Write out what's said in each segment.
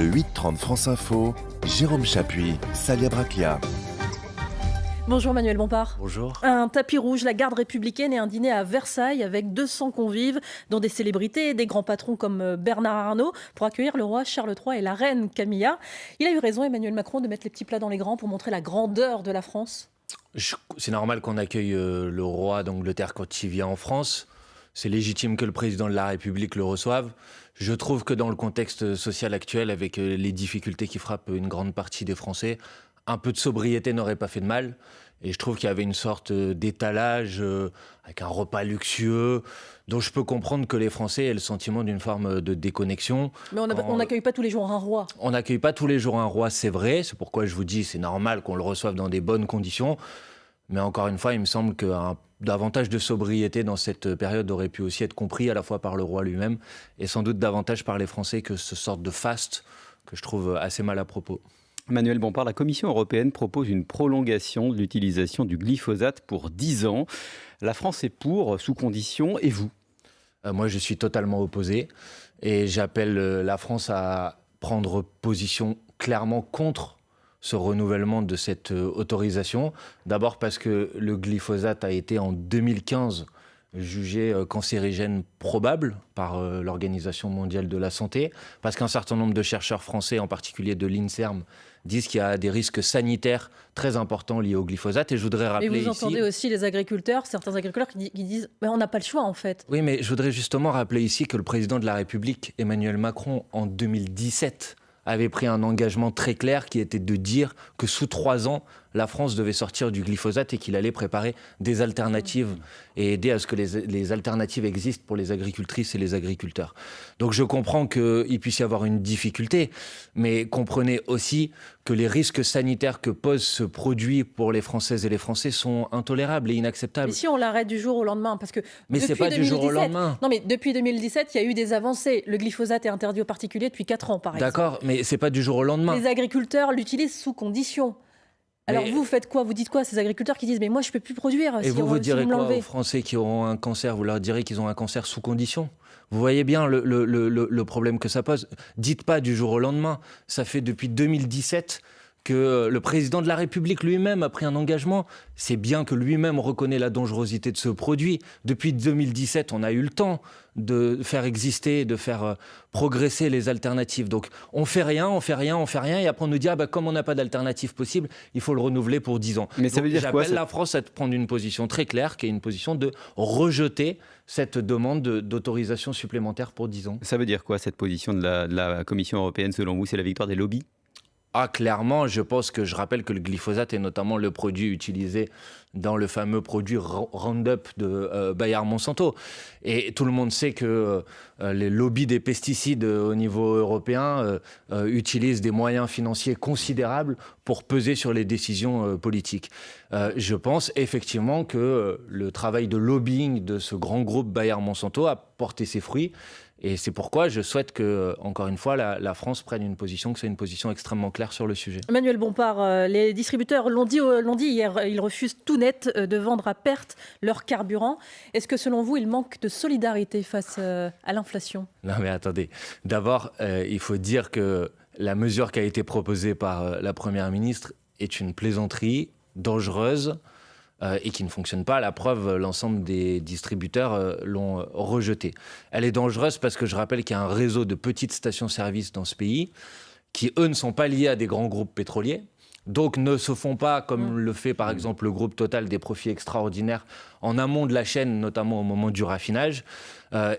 Le 8-30 France Info, Jérôme Chapuis, Salia Braclia. Bonjour Manuel Bompard. Bonjour. Un tapis rouge, la garde républicaine et un dîner à Versailles avec 200 convives, dont des célébrités et des grands patrons comme Bernard Arnault, pour accueillir le roi Charles III et la reine Camilla. Il a eu raison, Emmanuel Macron, de mettre les petits plats dans les grands pour montrer la grandeur de la France. C'est normal qu'on accueille le roi d'Angleterre quand il vient en France. C'est légitime que le président de la République le reçoive. Je trouve que dans le contexte social actuel, avec les difficultés qui frappent une grande partie des Français, un peu de sobriété n'aurait pas fait de mal. Et je trouve qu'il y avait une sorte d'étalage avec un repas luxueux dont je peux comprendre que les Français aient le sentiment d'une forme de déconnexion. Mais on n'accueille pas tous les jours un roi. On n'accueille pas tous les jours un roi, c'est vrai. C'est pourquoi je vous dis c'est normal qu'on le reçoive dans des bonnes conditions. Mais encore une fois, il me semble qu'un davantage de sobriété dans cette période aurait pu aussi être compris à la fois par le roi lui-même et sans doute davantage par les Français que ce sorte de faste que je trouve assez mal à propos. Manuel Bompard, la Commission européenne propose une prolongation de l'utilisation du glyphosate pour 10 ans. La France est pour, sous condition, et vous ? Moi, je suis totalement opposé et j'appelle la France à prendre position clairement contre ce renouvellement de cette autorisation. D'abord parce que le glyphosate a été en 2015 jugé cancérigène probable par l'Organisation mondiale de la santé, parce qu'un certain nombre de chercheurs français, en particulier de l'INSERM, disent qu'il y a des risques sanitaires très importants liés au glyphosate. Et je voudrais rappeler ici... Et vous entendez aussi les agriculteurs, certains agriculteurs qui disent « mais on n'a pas le choix en fait ». Oui, mais je voudrais justement rappeler ici que le président de la République, Emmanuel Macron, en 2017, avait pris un engagement très clair qui était de dire que sous 3 ans, la France devait sortir du glyphosate et qu'il allait préparer des alternatives et aider à ce que les alternatives existent pour les agricultrices et les agriculteurs. Donc je comprends qu'il puisse y avoir une difficulté, mais comprenez aussi que les risques sanitaires que pose ce produit pour les Françaises et les Français sont intolérables et inacceptables. Mais si on l'arrête du jour au lendemain, parce que mais c'est pas 2017, du jour au lendemain. Non, mais depuis 2017, il y a eu des avancées. Le glyphosate est interdit aux particuliers depuis 4 ans, par exemple. D'accord, mais c'est pas du jour au lendemain. Les agriculteurs l'utilisent sous condition. Alors vous faites quoi ? Vous dites quoi à ces agriculteurs qui disent « mais moi je ne peux plus produire ». Et vous direz quoi aux Français qui auront un cancer ? Vous leur direz qu'ils ont un cancer sous condition ? Vous voyez bien le problème que ça pose. Dites pas du jour au lendemain. Ça fait depuis 2017 que le président de la République lui-même a pris un engagement. C'est bien que lui-même reconnaît la dangerosité de ce produit. Depuis 2017, on a eu le temps de faire exister, de faire progresser les alternatives. Donc on fait rien, et après on nous dit comme on n'a pas d'alternative possible, il faut le renouveler pour 10 ans. Mais ça veut dire quoi ? J'appelle la France à prendre une position très claire, qui est une position de rejeter cette demande d'autorisation supplémentaire pour 10 ans. Ça veut dire quoi cette position de la Commission européenne selon vous ? C'est la victoire des lobbies ? Clairement, je rappelle que le glyphosate est notamment le produit utilisé dans le fameux produit Roundup de Bayer-Monsanto. Et tout le monde sait que les lobbies des pesticides au niveau européen utilisent des moyens financiers considérables pour peser sur les décisions politiques. Je pense effectivement que le travail de lobbying de ce grand groupe Bayer-Monsanto a porté ses fruits. Et c'est pourquoi je souhaite que, encore une fois, la France prenne une position, que c'est une position extrêmement claire sur le sujet. Emmanuel Bompard, les distributeurs l'ont dit hier, ils refusent tout net de vendre à perte leur carburant. Est-ce que selon vous, il manque de solidarité face à l'inflation ? Non mais attendez, d'abord, il faut dire que la mesure qui a été proposée par la Première ministre est une plaisanterie dangereuse, et qui ne fonctionne pas. À la preuve, l'ensemble des distributeurs l'ont rejetée. Elle est dangereuse parce que je rappelle qu'il y a un réseau de petites stations-service dans ce pays qui, eux, ne sont pas liés à des grands groupes pétroliers, donc ne se font pas, comme le fait par exemple le groupe Total, des profits extraordinaires en amont de la chaîne, notamment au moment du raffinage.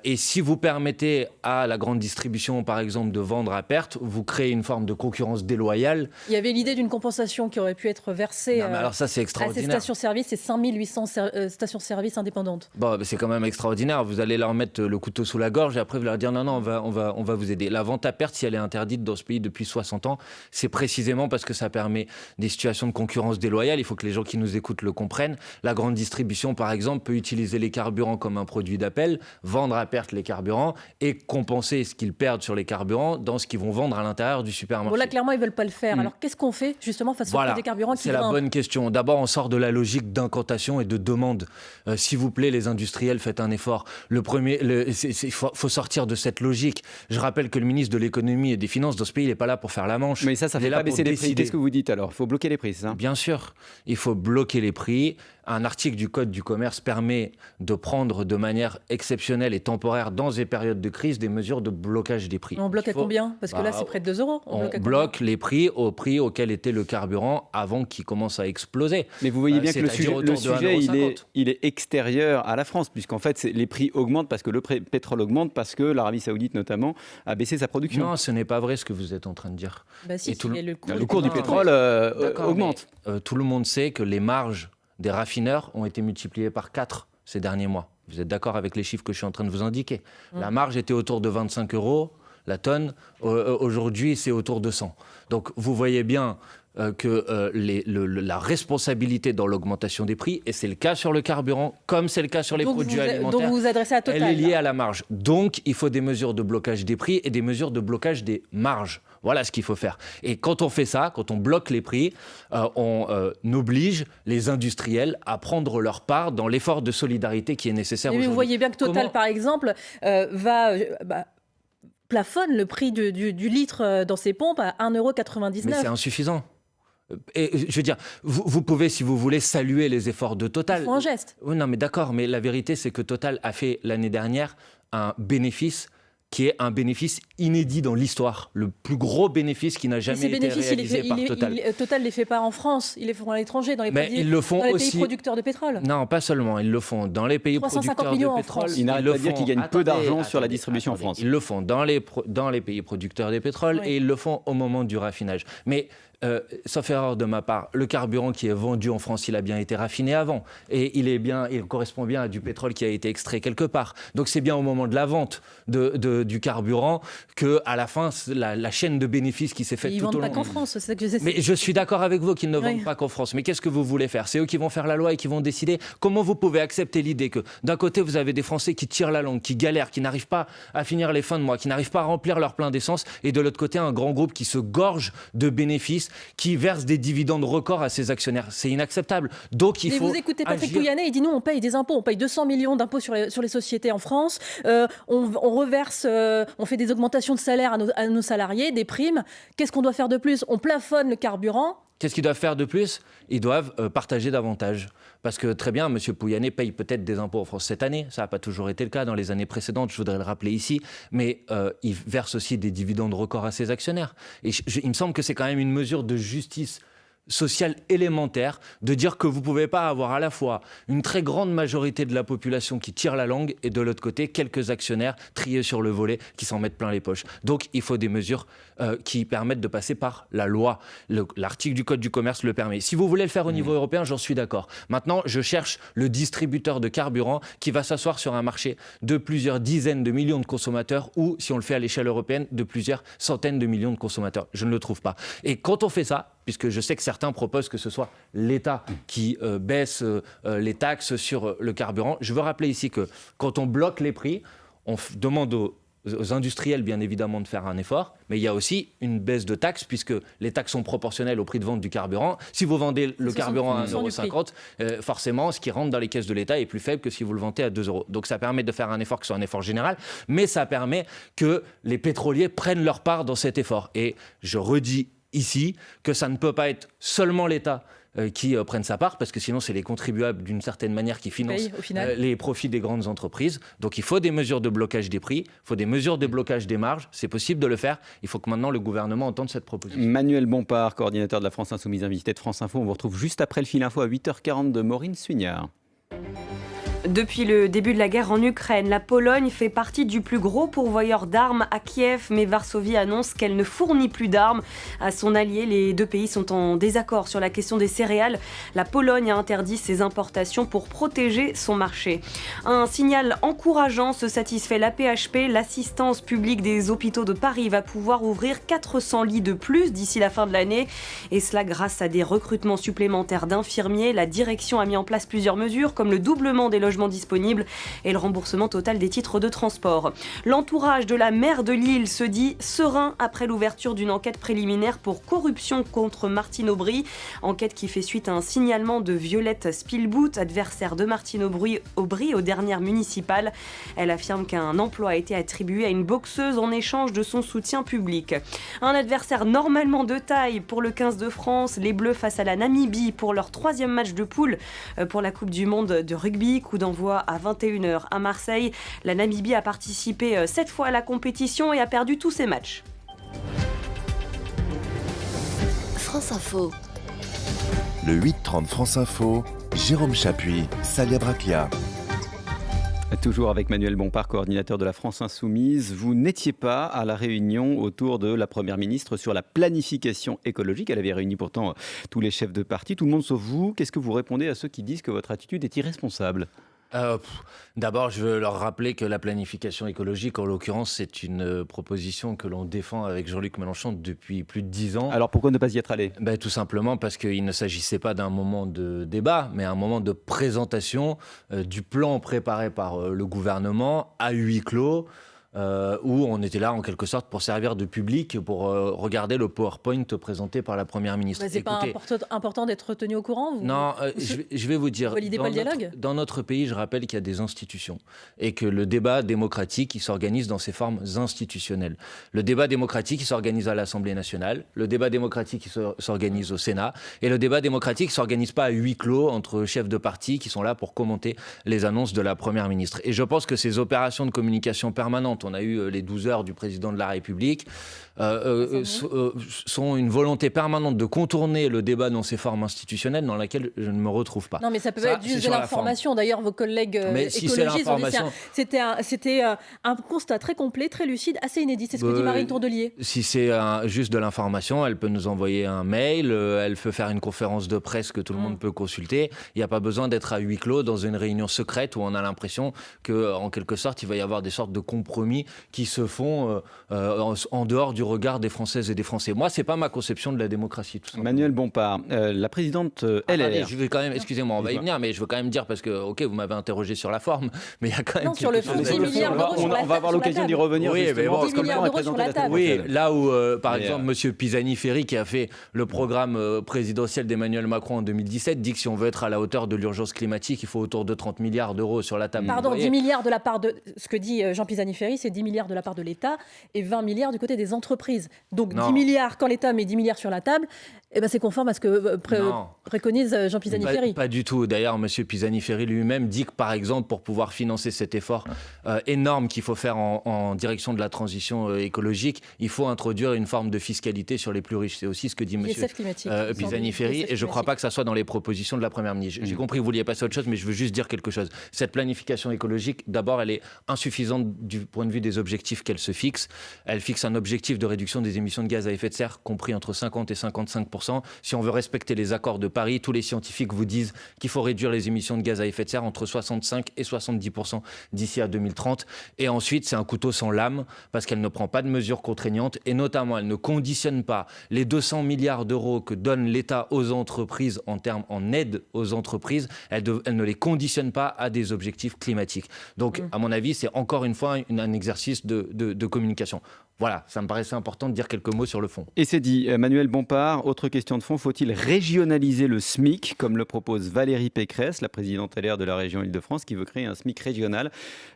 Et si vous permettez à la grande distribution, par exemple, de vendre à perte, vous créez une forme de concurrence déloyale. Il y avait l'idée d'une compensation qui aurait pu être versée alors ça, c'est extraordinaire. à ces stations-service, c'est 5800 stations-service indépendantes. Bon, c'est quand même extraordinaire. Vous allez leur mettre le couteau sous la gorge et après vous leur dire non, on va vous aider. La vente à perte, si elle est interdite dans ce pays depuis 60 ans, c'est précisément parce que ça permet des situations de concurrence déloyale. Il faut que les gens qui nous écoutent le comprennent. La grande distribution, par exemple, peut utiliser les carburants comme un produit d'appel, vendre vendre à perte les carburants et compenser ce qu'ils perdent sur les carburants dans ce qu'ils vont vendre à l'intérieur du supermarché. Bon, là, clairement, ils ne veulent pas le faire. Alors, qu'est-ce qu'on fait, justement, face au prix des carburants qui grimpent ? C'est la bonne question. D'abord, on sort de la logique d'incantation et de demande. S'il vous plaît, les industriels, faites un effort. Il faut sortir de cette logique. Je rappelle que le ministre de l'économie et des finances dans ce pays, il n'est pas là pour faire la manche. Mais ça ne fait pas baisser les prix. Qu'est-ce que vous dites alors ? Il faut bloquer les prix, c'est ça ? Bien sûr, il faut bloquer les prix. Un article du Code du commerce permet de prendre de manière exceptionnelle et temporaire dans des périodes de crise des mesures de blocage des prix. On bloque à combien ? Parce que là, c'est près de 2 €. On bloque les prix au prix auquel était le carburant avant qu'il commence à exploser. Mais vous voyez bien que le sujet il est extérieur à la France, puisqu'en fait, les prix augmentent parce que le pétrole augmente, parce que l'Arabie Saoudite, notamment, a baissé sa production. Non, ce n'est pas vrai ce que vous êtes en train de dire. Le cours du pétrole augmente. Tout le monde sait que les marges des raffineurs ont été multipliés par 4 ces derniers mois. Vous êtes d'accord avec les chiffres que je suis en train de vous indiquer ? La marge était autour de 25 € la tonne. Aujourd'hui, c'est autour de 100. Donc, vous voyez bien que la responsabilité dans l'augmentation des prix, et c'est le cas sur le carburant, comme c'est le cas sur les produits alimentaires, donc vous vous adressez à Total, elle est liée à la marge. Donc, il faut des mesures de blocage des prix et des mesures de blocage des marges. Voilà ce qu'il faut faire. Et quand on fait ça, quand on bloque les prix, on oblige les industriels à prendre leur part dans l'effort de solidarité qui est nécessaire aujourd'hui. Vous voyez bien que Total, par exemple, plafonne le prix du litre dans ses pompes à 1,99 €. Mais c'est insuffisant. Et je veux dire, vous pouvez, si vous voulez, saluer les efforts de Total. Il faut un geste. Oui, non, mais d'accord, mais la vérité, c'est que Total a fait l'année dernière un bénéfice qui est un bénéfice inédit dans l'histoire, le plus gros bénéfice qui n'a jamais été réalisé par Total. Total ne les fait pas en France, ils les font à l'étranger, dans les pays producteurs de pétrole. Non, pas seulement, ils le font dans les pays producteurs de pétrole. Ils n'arrêtent pas de dire qu'ils gagnent peu d'argent sur la distribution en France. Ils le font dans les pays producteurs de pétrole et ils le font au moment du raffinage. Mais sauf erreur de ma part, le carburant qui est vendu en France, il a bien été raffiné avant. Et il correspond bien à du pétrole qui a été extrait quelque part. Donc c'est bien au moment de la vente du carburant qu'à la fin, la chaîne de bénéfices qui s'est faite tout au long. Ils ne vendent pas qu'en France, c'est ça que je sais. Mais je suis d'accord avec vous qu'ils ne vendent pas qu'en France. Mais qu'est-ce que vous voulez faire ? C'est eux qui vont faire la loi et qui vont décider. Comment vous pouvez accepter l'idée que d'un côté, vous avez des Français qui tirent la langue, qui galèrent, qui n'arrivent pas à finir les fins de mois, qui n'arrivent pas à remplir leur plein d'essence, et de l'autre côté, un grand groupe qui se gorge de bénéfices, qui verse des dividendes records à ses actionnaires. C'est inacceptable. Donc il faut vous écoutez Patrick Pouyanné, il dit nous on paye des impôts, on paye 200 millions d'impôts sur les sociétés en France, on reverse, on fait des augmentations de salaire à nos salariés, des primes. Qu'est-ce qu'on doit faire de plus ? On plafonne le carburant. Qu'est-ce qu'ils doivent faire de plus ? Ils doivent partager davantage. Parce que très bien, M. Pouyanné paye peut-être des impôts en France cette année. Ça n'a pas toujours été le cas dans les années précédentes, je voudrais le rappeler ici. Mais il verse aussi des dividendes records à ses actionnaires. Et il me semble que c'est quand même une mesure de justice sociale élémentaire de dire que vous ne pouvez pas avoir à la fois une très grande majorité de la population qui tire la langue et de l'autre côté quelques actionnaires triés sur le volet qui s'en mettent plein les poches. Donc il faut des mesures qui permettent de passer par la loi. L'article du Code du commerce le permet. Si vous voulez le faire au niveau européen, j'en suis d'accord. Maintenant, je cherche le distributeur de carburant qui va s'asseoir sur un marché de plusieurs dizaines de millions de consommateurs ou, si on le fait à l'échelle européenne, de plusieurs centaines de millions de consommateurs. Je ne le trouve pas. Et quand on fait ça, puisque je sais que certains proposent que ce soit l'État qui baisse les taxes sur le carburant, je veux rappeler ici que quand on bloque les prix, on demande aux industriels, bien évidemment, de faire un effort, mais il y a aussi une baisse de taxes, puisque les taxes sont proportionnelles au prix de vente du carburant. Si vous vendez le carburant à 1,50 €, forcément, ce qui rentre dans les caisses de l'État est plus faible que si vous le vendez à 2 €. Donc ça permet de faire un effort qui soit un effort général, mais ça permet que les pétroliers prennent leur part dans cet effort. Et je redis ici que ça ne peut pas être seulement l'État qui prennent sa part, parce que sinon c'est les contribuables d'une certaine manière qui financent les profits des grandes entreprises. Donc il faut des mesures de blocage des prix, il faut des mesures de blocage des marges, c'est possible de le faire, il faut que maintenant le gouvernement entende cette proposition. Manuel Bompard, coordinateur de la France Insoumise, invité de France Info, on vous retrouve juste après le fil info à 8h40 de Maureen Suignard. Depuis le début de la guerre en Ukraine, la Pologne fait partie du plus gros pourvoyeur d'armes à Kiev, mais Varsovie annonce qu'elle ne fournit plus d'armes à son allié. Les deux pays sont en désaccord sur la question des céréales. La Pologne a interdit ses importations pour protéger son marché. Un signal encourageant se satisfait l'AP-HP. L'Assistance publique des hôpitaux de Paris va pouvoir ouvrir 400 lits de plus d'ici la fin de l'année. Et cela grâce à des recrutements supplémentaires d'infirmiers. La direction a mis en place plusieurs mesures, comme le doublement des logements logement disponible et le remboursement total des titres de transport. L'entourage de la maire de Lille se dit serein après l'ouverture d'une enquête préliminaire pour corruption contre Martine Aubry. Enquête qui fait suite à un signalement de Violette Spielbout, adversaire de Martine Aubry aux dernières municipales. Elle affirme qu'un emploi a été attribué à une boxeuse en échange de son soutien public. Un adversaire normalement de taille pour le 15 de France, les Bleus face à la Namibie pour leur 3e match de poule pour la Coupe du Monde de rugby. Coup d'envoi à 21h à Marseille. La Namibie a participé 7 fois à la compétition et a perdu tous ses matchs. France Info. Le 8-30 France Info, Jérôme Chapuis, Salia Braclia. Toujours avec Manuel Bompard, coordinateur de la France Insoumise. Vous n'étiez pas à la réunion autour de la Première ministre sur la planification écologique. Elle avait réuni pourtant tous les chefs de parti, tout le monde sauf vous. Qu'est-ce que vous répondez à ceux qui disent que votre attitude est irresponsable ? D'abord, je veux leur rappeler que la planification écologique, en l'occurrence, c'est une proposition que l'on défend avec Jean-Luc Mélenchon depuis plus de 10 ans. Alors pourquoi ne pas y être allé ? Tout simplement parce qu'il ne s'agissait pas d'un moment de débat, mais un moment de présentation du plan préparé par le gouvernement à huis clos. Où on était là en quelque sorte pour servir de public, pour regarder le PowerPoint présenté par la Première ministre. C'est pas important d'être tenu au courant Non, je vais vous dire, vous validez pas le dialogue ? Dans notre pays, je rappelle qu'il y a des institutions et que le débat démocratique, il s'organise dans ses formes institutionnelles. Le débat démocratique, il s'organise à l'Assemblée nationale, le débat démocratique, il s'organise au Sénat, et le débat démocratique ne s'organise pas à huis clos entre chefs de parti qui sont là pour commenter les annonces de la Première ministre. Et je pense que ces opérations de communication permanente, on a eu les 12 heures du président de la République, sont une volonté permanente de contourner le débat dans ses formes institutionnelles dans laquelle je ne me retrouve pas. Non, mais ça peut être juste de l'information. D'ailleurs, vos collègues écologistes ont dit c'était un constat très complet, très lucide, assez inédit. C'est ce que dit Marine Tourdelier. Si c'est juste de l'information, elle peut nous envoyer un mail, elle peut faire une conférence de presse que tout le monde peut consulter. Il n'y a pas besoin d'être à huis clos dans une réunion secrète où on a l'impression qu'en quelque sorte, il va y avoir des sortes de compromis qui se font en dehors du regard des Françaises et des Français. Moi, c'est pas ma conception de la démocratie. Tout simplement. Manuel Bompard, la présidente LR. Attendez, je vais quand même, excusez-moi, on va y venir, mais je veux quand même dire, parce que, ok, vous m'avez interrogé sur la forme, mais il y a quand même... Non, sur le fond, 10 milliards d'euros sur la table. On va avoir l'occasion d'y revenir. Oui, mais bon, 10 milliards d'euros sur la table. Oui, là où, par exemple, M. Pisani-Ferry, qui a fait le programme présidentiel d'Emmanuel Macron en 2017, dit que si on veut être à la hauteur de l'urgence climatique, il faut autour de 30 milliards d'euros sur la table. Pardon, 10 milliards de la part de... Ce que dit Jean Pisani-Ferry, c'est 10 milliards de la part de l'État et 20 milliards du côté des entreprises. Donc 10 milliards, quand l'État met 10 milliards sur la table, c'est conforme à ce que préconise Jean Pisani-Ferry. Pas du tout. D'ailleurs, M. Pisani-Ferry lui-même dit que, par exemple, pour pouvoir financer cet effort énorme qu'il faut faire en direction de la transition écologique, il faut introduire une forme de fiscalité sur les plus riches. C'est aussi ce que dit M. Pisani-Ferry, et je ne crois pas que ça soit dans les propositions de la Première ministre. J'ai compris que vous vouliez passer à autre chose, mais je veux juste dire quelque chose. Cette planification écologique, d'abord, elle est insuffisante du point de vue des objectifs qu'elle se fixe. Elle fixe un objectif de réduction des émissions de gaz à effet de serre compris entre 50 et 55%. Si on veut respecter les accords de Paris, tous les scientifiques vous disent qu'il faut réduire les émissions de gaz à effet de serre entre 65 et 70% d'ici à 2030. Et ensuite, c'est un couteau sans lame parce qu'elle ne prend pas de mesures contraignantes et notamment, elle ne conditionne pas les 200 milliards d'euros que donne l'État aux entreprises en aide aux entreprises. Elle ne les conditionne pas à des objectifs climatiques. Donc, à mon avis, c'est encore une fois un exercice de communication. Voilà, ça me paraissait important de dire quelques mots sur le fond. Et c'est dit. Manuel Bompard, autre question de fond, faut-il régionaliser le SMIC, comme le propose Valérie Pécresse, la présidente LR de la région Île-de-France, qui veut créer un SMIC régional,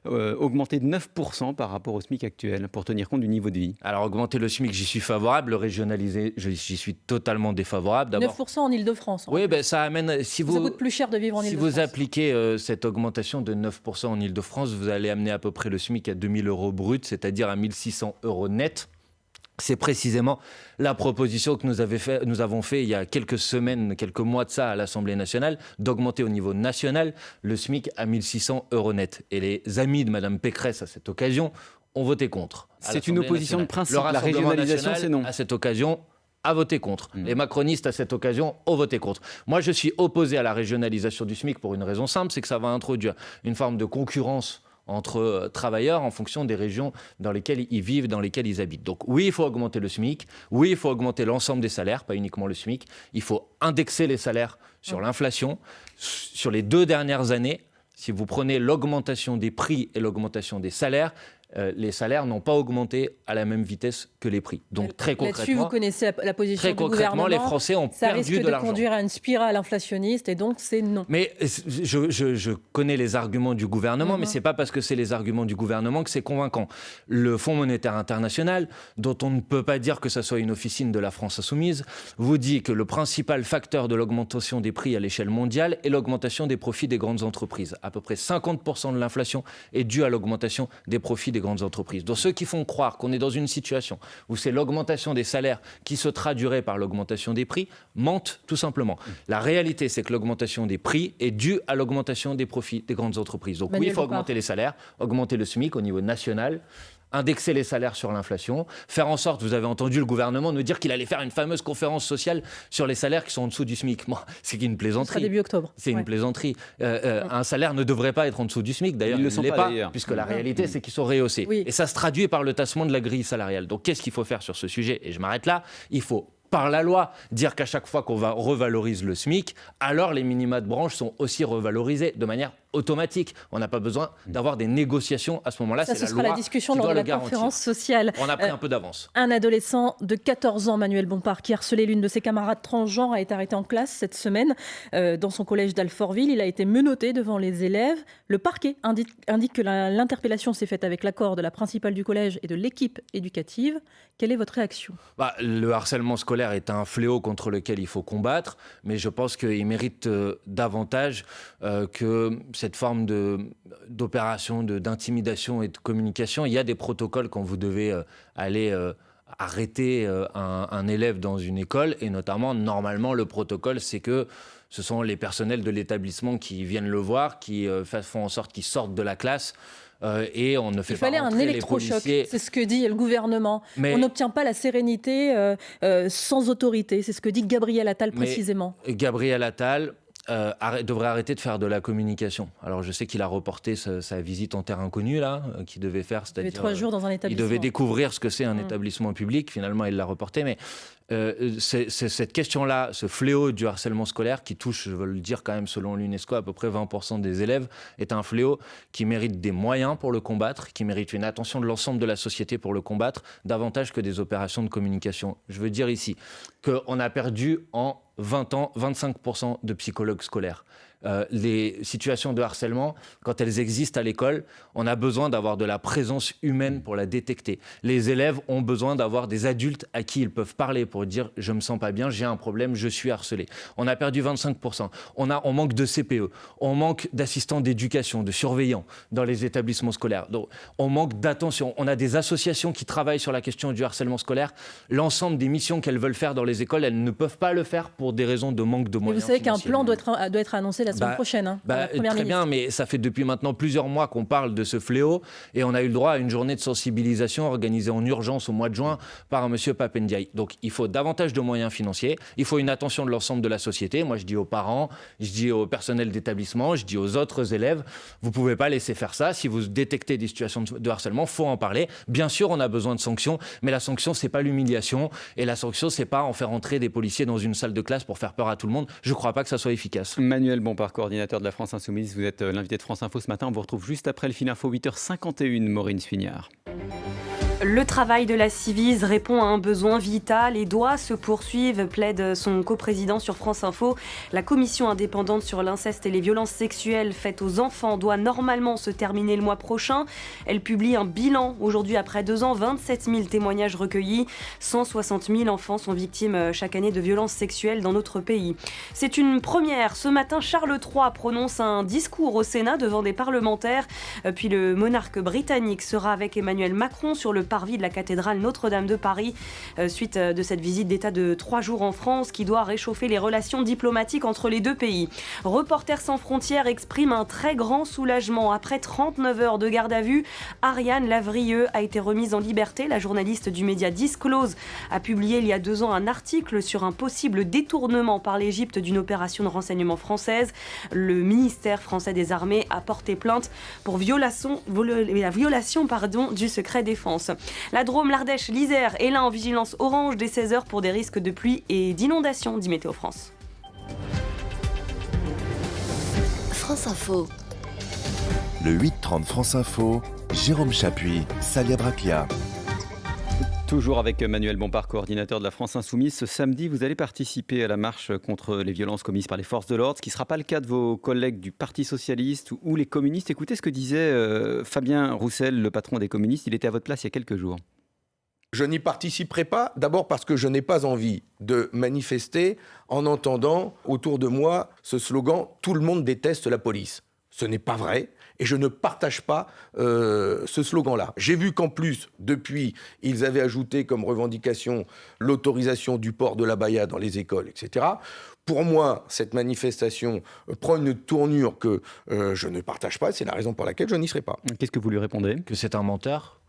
augmenter de 9% par rapport au SMIC actuel, pour tenir compte du niveau de vie? Alors, augmenter le SMIC, j'y suis favorable. Le régionaliser, j'y suis totalement défavorable. D'abord, 9% en Île-de-France. Oui, ça amène... Ça coûte plus cher de vivre en Île-de-France. Si vous appliquez cette augmentation de 9% en Île-de-France, vous allez amener à peu près le SMIC à 2 000 € brut, c'est-à-dire à 1 600 € net. C'est précisément la proposition que nous avons fait il y a quelques semaines, quelques mois de ça à l'Assemblée nationale, d'augmenter au niveau national le SMIC à 1 600 € net. Et les amis de Mme Pécresse, à cette occasion, ont voté contre. C'est une opposition de principe. La régionalisation, c'est non. À cette occasion, a voté contre. Les macronistes, à cette occasion, ont voté contre. Moi, je suis opposé à la régionalisation du SMIC pour une raison simple, c'est que ça va introduire une forme de concurrence entre travailleurs en fonction des régions dans lesquelles ils vivent, dans lesquelles ils habitent. Donc oui, il faut augmenter le SMIC, oui, il faut augmenter l'ensemble des salaires, pas uniquement le SMIC, il faut indexer les salaires sur l'inflation. Sur les 2 dernières années, Si vous prenez l'augmentation des prix et l'augmentation des salaires, les salaires n'ont pas augmenté à la même vitesse que les prix. Donc très concrètement, là-dessus, vous connaissez la position du gouvernement. Les Français ont perdu de l'argent. Ça risque de conduire à une spirale inflationniste et donc c'est non. Mais je connais les arguments du gouvernement, mais c'est pas parce que c'est les arguments du gouvernement que c'est convaincant. Le Fonds monétaire international, dont on ne peut pas dire que ça soit une officine de la France insoumise, vous dit que le principal facteur de l'augmentation des prix à l'échelle mondiale est l'augmentation des profits des grandes entreprises. À peu près 50% de l'inflation est due à l'augmentation des profits des grandes entreprises. Donc ceux qui font croire qu'on est dans une situation où c'est l'augmentation des salaires qui se traduirait par l'augmentation des prix mentent tout simplement. La réalité, c'est que l'augmentation des prix est due à l'augmentation des profits des grandes entreprises. Donc oui, il faut augmenter les salaires, augmenter le SMIC au niveau national, indexer les salaires sur l'inflation, faire en sorte, vous avez entendu le gouvernement nous dire qu'il allait faire une fameuse conférence sociale sur les salaires qui sont en dessous du SMIC. Bon, c'est une plaisanterie. Ce sera début octobre. C'est une plaisanterie. Un salaire ne devrait pas être en dessous du SMIC. D'ailleurs, il ne l'est pas, puisque la réalité, c'est qu'ils sont rehaussés. Oui. Et ça se traduit par le tassement de la grille salariale. Donc, qu'est-ce qu'il faut faire sur ce sujet ? Et je m'arrête là. Il faut, par la loi, dire qu'à chaque fois qu'on revalorise le SMIC, alors les minima de branche sont aussi revalorisés de manière automatique. On n'a pas besoin d'avoir des négociations à ce moment-là. Ça, ce sera la discussion lors de la conférence sociale. On a pris un peu d'avance. Un adolescent de 14 ans, Manuel Bompard, qui harcelait l'une de ses camarades transgenres, a été arrêté en classe cette semaine dans son collège d'Alfortville. Il a été menotté devant les élèves. Le parquet indique que l'interpellation s'est faite avec l'accord de la principale du collège et de l'équipe éducative. Quelle est votre réaction ? Le harcèlement scolaire est un fléau contre lequel il faut combattre, mais je pense qu'il mérite davantage que cette forme d'opération, d'intimidation et de communication. Il y a des protocoles quand vous devez aller arrêter un élève dans une école, et notamment, normalement, le protocole, c'est que ce sont les personnels de l'établissement qui viennent le voir, qui font en sorte qu'il sorte de la classe. Et on ne fait pas rentrer les policiers. Il fallait un électrochoc, c'est ce que dit le gouvernement. On n'obtient pas la sérénité sans autorité, c'est ce que dit Gabriel Attal précisément. Gabriel Attal devrait arrêter de faire de la communication. Alors je sais qu'il a reporté sa visite en terre inconnue là, qu'il devait faire, c'est-à-dire 3 jours dans un établissement. Il devait découvrir ce que c'est un établissement public. Finalement, il l'a reporté, mais c'est cette question-là, ce fléau du harcèlement scolaire qui touche, je veux le dire quand même, selon l'UNESCO, à peu près 20% des élèves, est un fléau qui mérite des moyens pour le combattre, qui mérite une attention de l'ensemble de la société pour le combattre, davantage que des opérations de communication. Je veux dire ici qu'on a perdu en 20 ans 25% de psychologues scolaires. Les situations de harcèlement, quand elles existent à l'école, on a besoin d'avoir de la présence humaine pour la détecter. Les élèves ont besoin d'avoir des adultes à qui ils peuvent parler pour dire « je me sens pas bien, j'ai un problème, je suis harcelé ». On a perdu 25%. On manque de CPE, on manque d'assistants d'éducation, de surveillants dans les établissements scolaires. Donc, on manque d'attention. On a des associations qui travaillent sur la question du harcèlement scolaire. L'ensemble des missions qu'elles veulent faire dans les écoles, elles ne peuvent pas le faire pour des raisons de manque de moyens. Mais vous savez qu'un plan doit être annoncé la semaine prochaine. Très bien, mais ça fait depuis maintenant plusieurs mois qu'on parle de ce fléau et on a eu le droit à une journée de sensibilisation organisée en urgence au mois de juin par M. Pape Ndiaye. Donc il faut davantage de moyens financiers, il faut une attention de l'ensemble de la société. Moi je dis aux parents, je dis au personnel d'établissement, je dis aux autres élèves, vous ne pouvez pas laisser faire ça. Si vous détectez des situations de harcèlement, il faut en parler. Bien sûr, on a besoin de sanctions, mais la sanction, ce n'est pas l'humiliation et la sanction, ce n'est pas en faire entrer des policiers dans une salle de classe pour faire peur à tout le monde. Je ne crois pas que ça soit efficace. Manuel Bompard, coordinateur de la France Insoumise, vous êtes l'invité de France Info ce matin. On vous retrouve juste après le Fin'Info, 8h51, Maureen Sfignard. Le travail de la Civise répond à un besoin vital et doit se poursuivre, plaide son coprésident sur France Info. La commission indépendante sur l'inceste et les violences sexuelles faites aux enfants doit normalement se terminer le mois prochain. Elle publie un bilan aujourd'hui après 2 ans, 27 000 témoignages recueillis. 160 000 enfants sont victimes chaque année de violences sexuelles dans notre pays. C'est une première. Ce matin, Charles III prononce un discours au Sénat devant des parlementaires. Puis le monarque britannique sera avec Emmanuel Macron sur le parvis de la cathédrale Notre-Dame de Paris, suite de cette visite d'État de 3 jours en France qui doit réchauffer les relations diplomatiques entre les 2 pays. Reporters sans frontières exprime un très grand soulagement. Après 39 heures de garde à vue, Ariane Lavrieux a été remise en liberté. La journaliste du média Disclose a publié il y a 2 ans un article sur un possible détournement par l'Égypte d'une opération de renseignement française. Le ministère français des Armées a porté plainte pour violation du secret défense. La Drôme, l'Ardèche, l'Isère et l'Ain en vigilance orange dès 16h pour des risques de pluie et d'inondation, dit Météo France. France Info. Le 8-30 France Info, Jérôme Chapuis, Salia Braclia. Toujours avec Manuel Bompard, coordinateur de la France Insoumise. Ce samedi, vous allez participer à la marche contre les violences commises par les forces de l'ordre, ce qui ne sera pas le cas de vos collègues du Parti Socialiste ou les communistes. Écoutez ce que disait Fabien Roussel, le patron des communistes. Il était à votre place il y a quelques jours. Je n'y participerai pas, d'abord parce que je n'ai pas envie de manifester en entendant autour de moi ce slogan « Tout le monde déteste la police ». Ce n'est pas vrai. Et je ne partage pas ce slogan-là. J'ai vu qu'en plus, depuis, ils avaient ajouté comme revendication l'autorisation du port de l'abaya dans les écoles, etc. Pour moi, cette manifestation prend une tournure que je ne partage pas. C'est la raison pour laquelle je n'y serai pas. Qu'est-ce que vous lui répondez ? Que c'est un menteur.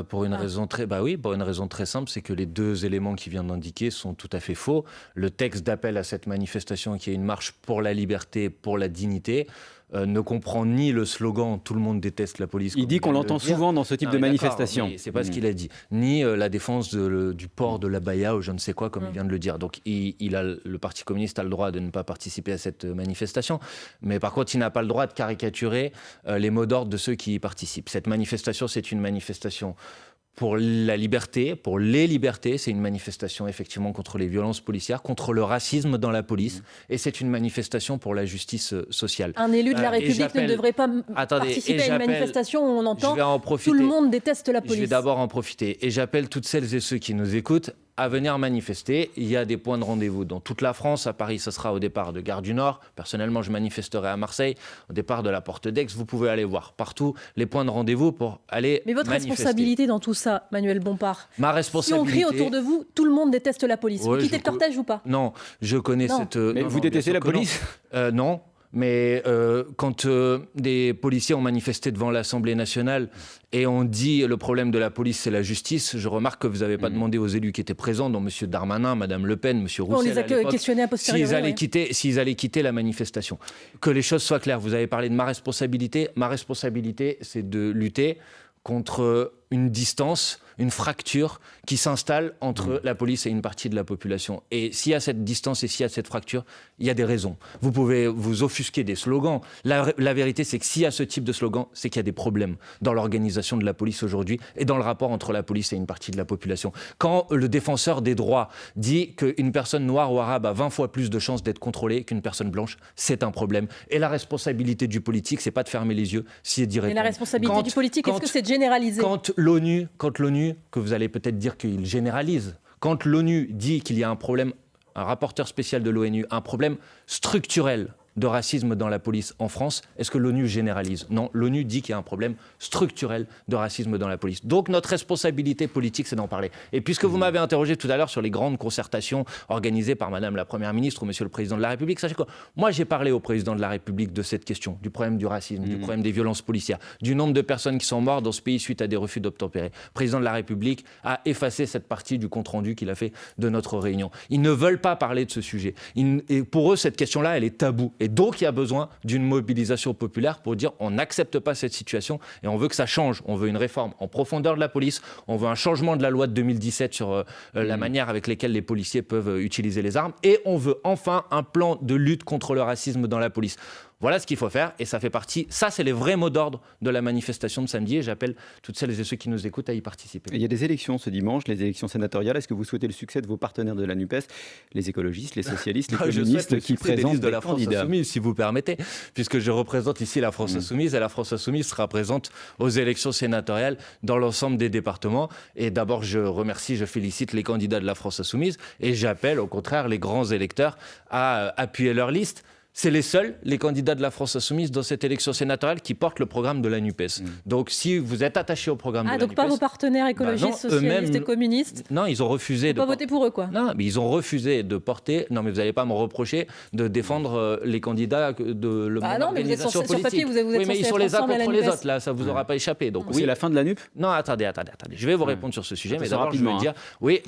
Pour une raison très simple, c'est que les deux éléments qu'il vient d'indiquer sont tout à fait faux. Le texte d'appel à cette manifestation, qui est une marche pour la liberté, pour la dignité, ne comprend ni le slogan « Tout le monde déteste la police ». Il dit qu'on l'entend souvent dans ce type de manifestation. C'est pas ce qu'il a dit. Ni la défense du port de l'abaya ou je ne sais quoi, comme il vient de le dire. Donc le Parti communiste a le droit de ne pas participer à cette manifestation. Mais par contre, il n'a pas le droit de caricaturer les mots d'ordre de ceux qui y participent. Cette manifestation, c'est une manifestation pour la liberté, pour les libertés. C'est une manifestation effectivement contre les violences policières, contre le racisme dans la police. Et c'est une manifestation pour la justice sociale. Un élu de la République ne devrait pas participer à une manifestation où on entend « tout le monde déteste la police ». Je vais d'abord en profiter. Et j'appelle toutes celles et ceux qui nous écoutent à venir manifester. Il y a des points de rendez-vous dans toute la France. À Paris, ce sera au départ de Gare du Nord. Personnellement, je manifesterai à Marseille, au départ de la Porte d'Aix. Vous pouvez aller voir partout les points de rendez-vous pour aller Mais votre manifester. responsabilité dans tout ça, Manuel Bompard, Ma responsabilité... si on crie autour de vous, tout le monde déteste la police. Vous quittez le cortège ou pas ? Non, je connais cette... Mais vous détestez la police ? Non. Mais quand des policiers ont manifesté devant l'Assemblée nationale et on dit le problème de la police, c'est la justice, je remarque que vous n'avez pas demandé aux élus qui étaient présents, dont M. Darmanin, Mme Le Pen, M. Roussel, on les a questionnés a posteriori. S'ils allaient quitter la manifestation. Que les choses soient claires. Vous avez parlé de ma responsabilité. Ma responsabilité, c'est de lutter contre une distance, une fracture qui s'installe entre la police et une partie de la population. Et s'il y a cette distance et s'il y a cette fracture, il y a des raisons. Vous pouvez vous offusquer des slogans. La vérité, c'est que s'il y a ce type de slogan, c'est qu'il y a des problèmes dans l'organisation de la police aujourd'hui et dans le rapport entre la police et une partie de la population. Quand le défenseur des droits dit qu'une personne noire ou arabe a 20 fois plus de chances d'être contrôlée qu'une personne blanche, c'est un problème. Et la responsabilité du politique, c'est pas de fermer les yeux, c'est d'y répondre. Et la responsabilité du politique, est-ce que c'est de généraliser ? Quand l'ONU, que vous allez peut-être dire qu'il généralise, quand l'ONU dit qu'il y a un problème, un rapporteur spécial de l'ONU, un problème structurel de racisme dans la police en France, est-ce que l'ONU généralise ? Non, l'ONU dit qu'il y a un problème structurel de racisme dans la police. Donc notre responsabilité politique, c'est d'en parler. Et puisque vous m'avez interrogé tout à l'heure sur les grandes concertations organisées par Madame la Première ministre ou Monsieur le Président de la République, sachez que moi j'ai parlé au Président de la République de cette question, du problème du racisme, du problème des violences policières, du nombre de personnes qui sont mortes dans ce pays suite à des refus d'obtempérer. Le Président de la République a effacé cette partie du compte-rendu qu'il a fait de notre réunion. Ils ne veulent pas parler de ce sujet. Et pour eux, cette question-là, elle est taboue. Et donc, il y a besoin d'une mobilisation populaire pour dire on n'accepte pas cette situation et on veut que ça change. On veut une réforme en profondeur de la police. On veut un changement de la loi de 2017 sur la manière avec laquelle les policiers peuvent utiliser les armes. Et on veut enfin un plan de lutte contre le racisme dans la police. Voilà ce qu'il faut faire et ça fait partie, ça c'est les vrais mots d'ordre de la manifestation de samedi et j'appelle toutes celles et ceux qui nous écoutent à y participer. Et il y a des élections ce dimanche, les élections sénatoriales. Est-ce que vous souhaitez le succès de vos partenaires de la NUPES, les écologistes, les socialistes, les communistes qui présentent de la France Insoumise, si vous permettez, puisque je représente ici la France Insoumise et la France Insoumise sera présente aux élections sénatoriales dans l'ensemble des départements. Et d'abord, je remercie, je félicite les candidats de la France Insoumise et j'appelle au contraire les grands électeurs à appuyer leur liste. C'est les seuls, les candidats de la France Insoumise dans cette élection sénatoriale qui portent le programme de la NUPES. Donc si vous êtes attaché au programme de la NUPES... donc pas vos partenaires écologistes, socialistes et communistes. Non, ils ont refusé... Pas voter pour eux, quoi. Non, mais ils ont refusé de porter... Non, mais vous n'allez pas me reprocher de défendre les candidats de l'organisation politique. Sur papier, vous êtes oui, mais ils sont les uns contre les autres, là, ça ne vous aura pas échappé. Donc, c'est la fin de la NUP ? Non, attendez. Je vais vous répondre sur ce sujet, mais d'abord, je veux dire... Oui,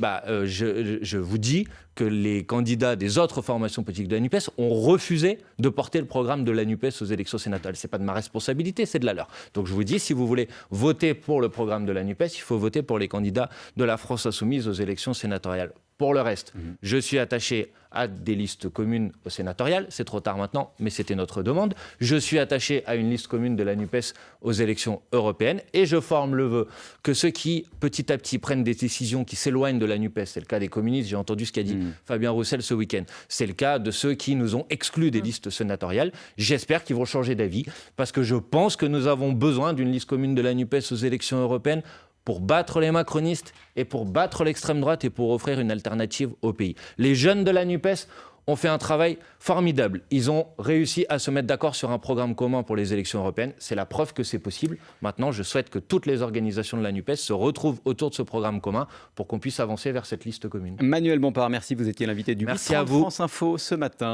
je vous dis que les candidats des autres formations politiques de la NUPES ont refusé de porter le programme de la NUPES aux élections sénatoriales. Ce n'est pas de ma responsabilité, c'est de la leur. Donc je vous dis, si vous voulez voter pour le programme de la NUPES, il faut voter pour les candidats de la France Insoumise aux élections sénatoriales. Pour le reste, je suis attaché à des listes communes au sénatorial. C'est trop tard maintenant, mais c'était notre demande. Je suis attaché à une liste commune de la NUPES aux élections européennes. Et je forme le vœu que ceux qui, petit à petit, prennent des décisions qui s'éloignent de la NUPES, c'est le cas des communistes, j'ai entendu ce qu'a dit Fabien Roussel ce week-end, c'est le cas de ceux qui nous ont exclus des listes sénatoriales. J'espère qu'ils vont changer d'avis, parce que je pense que nous avons besoin d'une liste commune de la NUPES aux élections européennes pour battre les macronistes et pour battre l'extrême droite et pour offrir une alternative au pays. Les jeunes de la NUPES ont fait un travail formidable. Ils ont réussi à se mettre d'accord sur un programme commun pour les élections européennes. C'est la preuve que c'est possible. Maintenant, je souhaite que toutes les organisations de la NUPES se retrouvent autour de ce programme commun pour qu'on puisse avancer vers cette liste commune. Manuel Bompard, merci. Vous étiez l'invité du Merci 8h30 à vous. France Info ce matin.